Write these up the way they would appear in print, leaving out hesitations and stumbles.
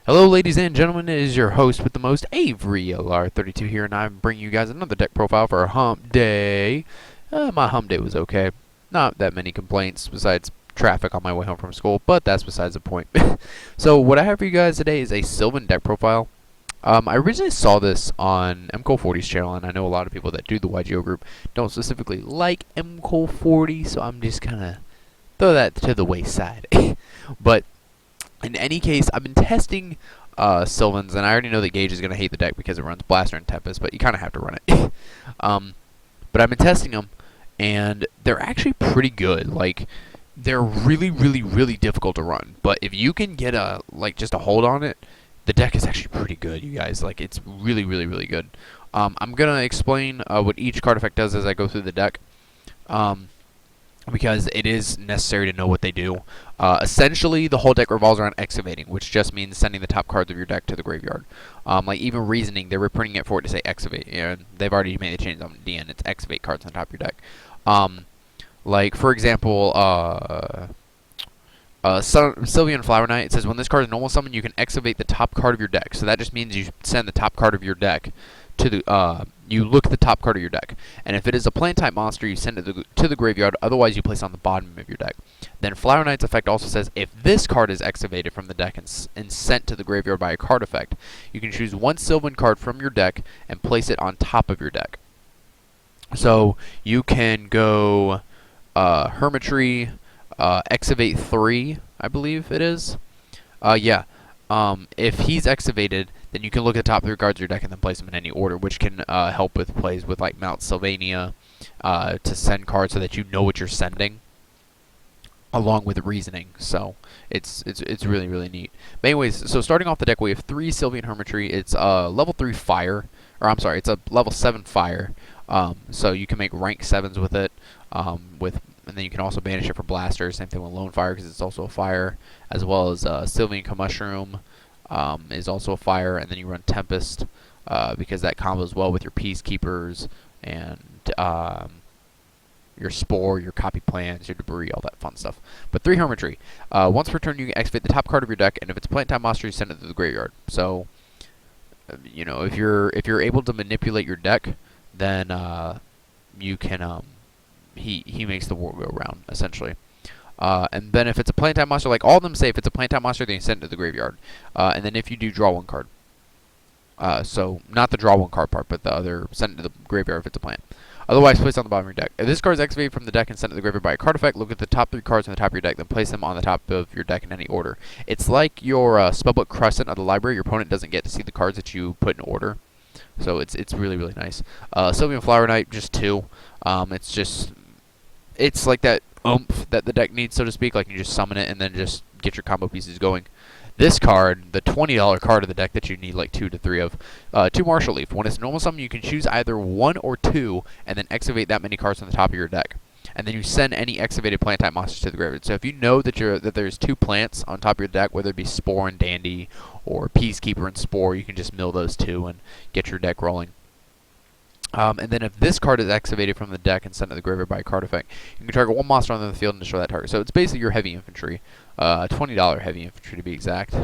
Hello, ladies and gentlemen. It is your host with the most, averylr32 here, and I'm bringing you guys another deck profile for Hump Day. My Hump Day was okay. Not that many complaints besides traffic on my way home from school, but that's besides the point. So what I have for you guys today is a Sylvan deck profile. I originally saw this on MCO40's channel, and I know a lot of people that do the YGO group don't specifically like MCO40, so I'm just kind of throw that to the wayside. But in any case, I've been testing Sylvans, and I already know that Gage is going to hate the deck because it runs Blaster and Tempest, but you kind of have to run it. But I've been testing them, and they're actually pretty good. Like, they're really, really, really difficult to run. But if you can get just a hold on it, the deck is actually pretty good, you guys. Like, it's really, really, really good. I'm going to explain what each card effect does as I go through the deck. Because it is necessary to know what they do. Essentially, the whole deck revolves around excavating, which just means sending the top cards of your deck to the graveyard. Like even reasoning, they're reprinting it for it to say excavate, and they've already made the change on DN. It's excavate cards on top of your deck. Like for example, Sylvan Flower Knight, it says when this card is normal summon, you can excavate the top card of your deck. So that just means you send the top card of your deck to the you look at the top card of your deck, and if it is a plant type monster, you send it to the graveyard. Otherwise, you place it on the bottom of your deck. Then Flower Knight's effect also says if this card is excavated from the deck and sent to the graveyard by a card effect, you can choose one Sylvan card from your deck and place it on top of your deck. So you can go Hermitry, excavate 3, I believe it is. Yeah. If he's excavated, then you can look at the top 3 cards of your deck and then place them in any order, which can help with plays with like Mount Sylvania to send cards so that you know what you're sending, along with reasoning. So it's really, really neat. But anyways, so starting off the deck, we have 3 Sylvan Hermitry. It's level 3 fire, or I'm sorry, it's a level 7 fire. So you can make rank 7s with it. And then you can also banish it for Blaster. Same thing with Lone Fire because it's also a fire, as well as Sylvan Mushroom is also a fire. And then you run Tempest because that combos well with your Peacekeepers and your Spore, your Copy Plans, your Debris, all that fun stuff. But 3 Hermitry. Once per turn, you can excavate the top card of your deck, and if it's a plant type monster, you send it to the graveyard. So, you know, if you're able to manipulate your deck, then you can he makes the war go round, essentially. And then if it's a plant type monster, like all of them say, if it's a plant type monster, then you send it to the graveyard. And then if you do, draw 1 card. So not the draw 1 card part, but the other, send it to the graveyard if it's a plant. Otherwise, place it on the bottom of your deck. If this card is excavated from the deck and sent to the graveyard by a card effect, look at the top 3 cards on the top of your deck, then place them on the top of your deck in any order. It's like your Spellbook Crescent of the library. Your opponent doesn't get to see the cards that you put in order. So it's really, really nice. Sylvan Flower Knight, just 2. It's like that oomph that the deck needs, so to speak. Like you just summon it and then just get your combo pieces going. This card, the $20 card of the deck that you need like 2 to 3 of, 2 Martial Leaf. When it's normal summon, you can choose either 1 or 2 and then excavate that many cards on the top of your deck. And then you send any excavated plant type monsters to the graveyard. So if you know that there's 2 plants on top of your deck, whether it be Spore and Dandy or Peacekeeper and Spore, you can just mill those 2 and get your deck rolling. And then if this card is excavated from the deck and sent to the graveyard by a card effect, you can target 1 monster on the field and destroy that target. So it's basically your heavy infantry. $20 heavy infantry to be exact.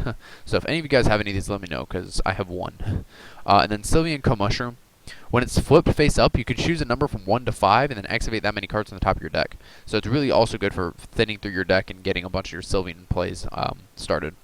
So if any of you guys have any of these, let me know, because I have 1. And then Sylvan Mushroom. When it's flipped face up, you can choose a number from 1 to 5 and then excavate that many cards on the top of your deck. So it's really also good for thinning through your deck and getting a bunch of your Sylvan plays started.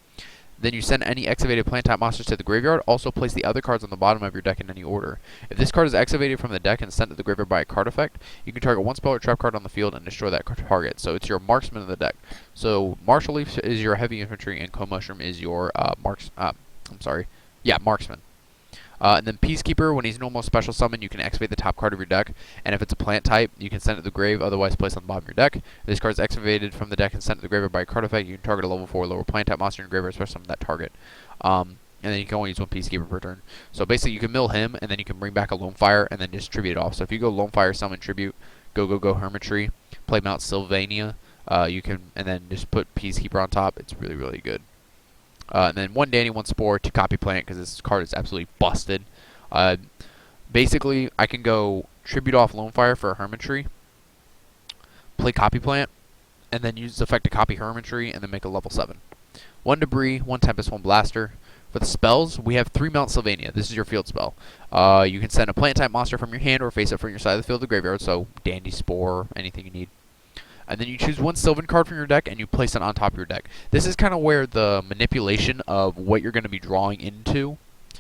Then you send any excavated plant type monsters to the graveyard. Also place the other cards on the bottom of your deck in any order. If this card is excavated from the deck and sent to the graveyard by a card effect, you can target 1 spell or trap card on the field and destroy that target. So it's your marksman of the deck. So Martial Leaf is your heavy infantry and Mushroom is your marksman. And then Peacekeeper, when he's normal special summon, you can excavate the top card of your deck. And if it's a plant type, you can send it to the grave, otherwise place it on the bottom of your deck. If this card is excavated from the deck and sent to the graveyard by a card effect, you can target a level 4 lower plant type monster in your graveyard, special summon that target. And then you can only use 1 Peacekeeper per turn. So basically you can mill him, and then you can bring back a Lone Fire, and then just tribute it off. So if you go Lone Fire, summon tribute, go Hermitry, play Mount Sylvania, you can, and then just put Peacekeeper on top. It's really, really good. And then 1 Danny, 1 Spore, 2 Copy Plant, because this card is absolutely busted. Basically, I can go tribute off Lone Fire for a Hermitry, play Copy Plant, and then use the effect to copy Hermitry, and then make a level 7. 1 Debris, 1 Tempest, 1 Blaster. With spells, we have 3 Mount Sylvania. This is your field spell. You can send a plant type monster from your hand or face up from your side of the field to the graveyard, so Dandy Spore, anything you need. And then you choose 1 Sylvan card from your deck and you place it on top of your deck. This is kind of where the manipulation of what you're going to be drawing into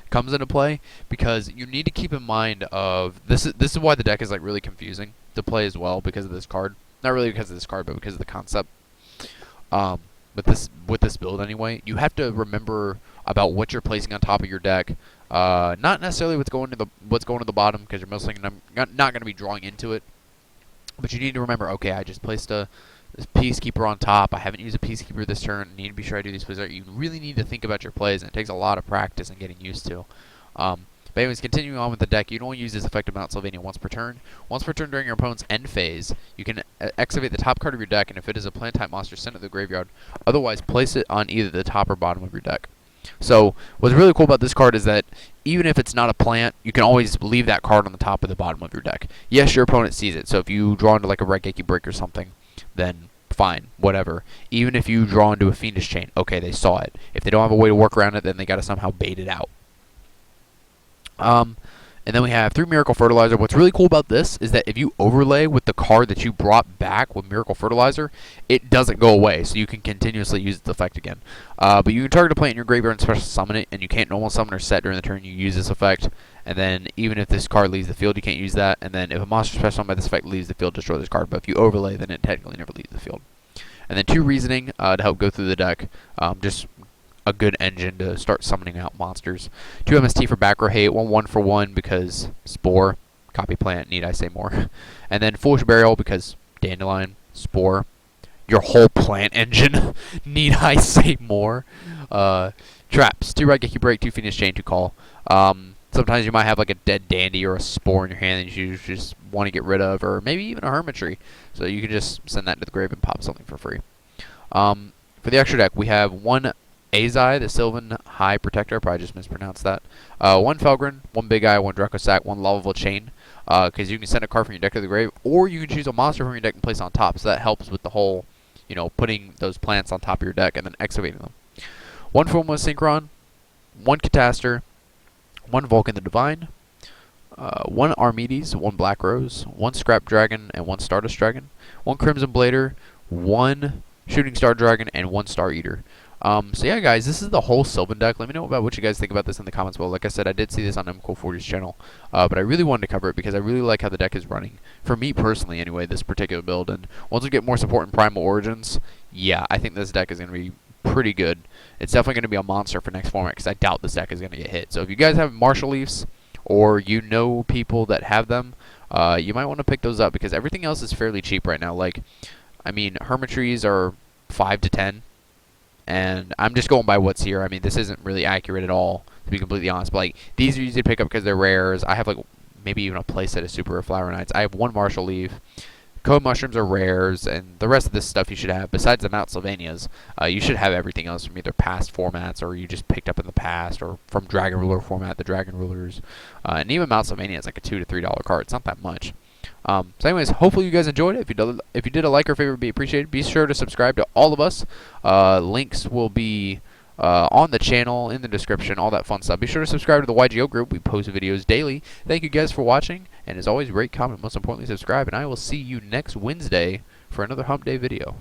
comes into play, because you need to keep in mind of this is why the deck is like really confusing to play as well, because of this card. Not really because of this card, but because of the concept. With this build anyway, you have to remember about what you're placing on top of your deck. Not necessarily what's going to the bottom, because you're most likely not going to be drawing into it. But you need to remember, okay, I just placed this Peacekeeper on top. I haven't used a Peacekeeper this turn. I need to be sure I do these plays right. You really need to think about your plays, and it takes a lot of practice and getting used to. But anyways, continuing on with the deck, you can only use this effective Mount Sylvania once per turn. Once per turn during your opponent's end phase, you can activate the top card of your deck, and if it is a plant type monster, send it to the graveyard. Otherwise, place it on either the top or bottom of your deck. So what's really cool about this card is that even if it's not a plant, you can always leave that card on the top or the bottom of your deck. Yes, your opponent sees it, so if you draw into like a Red Geki Break or something, then fine, whatever. Even if you draw into a Fiendish Chain, okay, they saw it. If they don't have a way to work around it, then they gotta somehow bait it out. And then we have 3 Miracle Fertilizer. What's really cool about this is that if you overlay with the card that you brought back with Miracle Fertilizer, it doesn't go away, so you can continuously use its effect again. But you can target a plant in your graveyard and special summon it, and you can't normal summon or set during the turn you use this effect. And then even if this card leaves the field, you can't use that. And then if a monster special summoned by this effect leaves the field, destroy this card. But if you overlay, then it technically never leaves the field. And then 2 Reasoning to help go through the deck. Just a good engine to start summoning out monsters. 2 MST for back row hate, 1 for 1 because Spore, copy plant, need I say more. And then Foolish Burial because Dandelion, Spore, your whole plant engine, need I say more. Traps, 2 Red Geki Break, 2 Fiendish Chain, 2 Call. Sometimes you might have like a dead Dandy or a Spore in your hand that you just want to get rid of, or maybe even a Hermitry. So you can just send that to the grave and pop something for free. For the extra deck, we have 1 Azai, the Sylvan High Protector, I probably just mispronounced that. 1 Felgrin, 1 Big Eye, 1 Dracosac, 1 Lavable Chain, because you can send a card from your deck to the grave, or you can choose a monster from your deck and place it on top, so that helps with the whole, putting those plants on top of your deck and then excavating them. 1 Formless Synchron, 1 Catastor, 1 Vulcan the Divine, 1 Armides, 1 Black Rose, 1 Scrap Dragon, and 1 Stardust Dragon, 1 Crimson Blader, 1 Shooting Star Dragon, and 1 Star Eater. So yeah, guys, this is the whole Sylvan deck. Let me know about what you guys think about this in the comments below. Like I said, I did see this on MCool40's channel, but I really wanted to cover it because I really like how the deck is running. For me personally, anyway, this particular build. And once we get more support in Primal Origins, yeah, I think this deck is going to be pretty good. It's definitely going to be a monster for next format because I doubt this deck is going to get hit. So if you guys have Martial Leafs or you know people that have them, you might want to pick those up because everything else is fairly cheap right now. Like, I mean, Hermitries are 5 to 10. And I'm just going by what's here. I mean, this isn't really accurate at all, to be completely honest. But, like, these are easy to pick up because they're rares. I have, like, maybe even a playset of Super Rare Flower Knights. I have 1 Martial Leaf. Code Mushrooms are rares, and the rest of this stuff you should have. Besides the Mount Sylvanias, you should have everything else from either past formats or you just picked up in the past, or from Dragon Ruler format, the Dragon Rulers. And even Mount Sylvania is like a $2 to $3 card. It's not that much. So anyways, hopefully you guys enjoyed it. If you did, a like or favorite would be appreciated. Be sure to subscribe to all of us. Links will be on the channel, in the description, all that fun stuff. Be sure to subscribe to the YGO group. We post videos daily. Thank you guys for watching. And as always, rate, comment, most importantly, subscribe. And I will see you next Wednesday for another Hump Day video.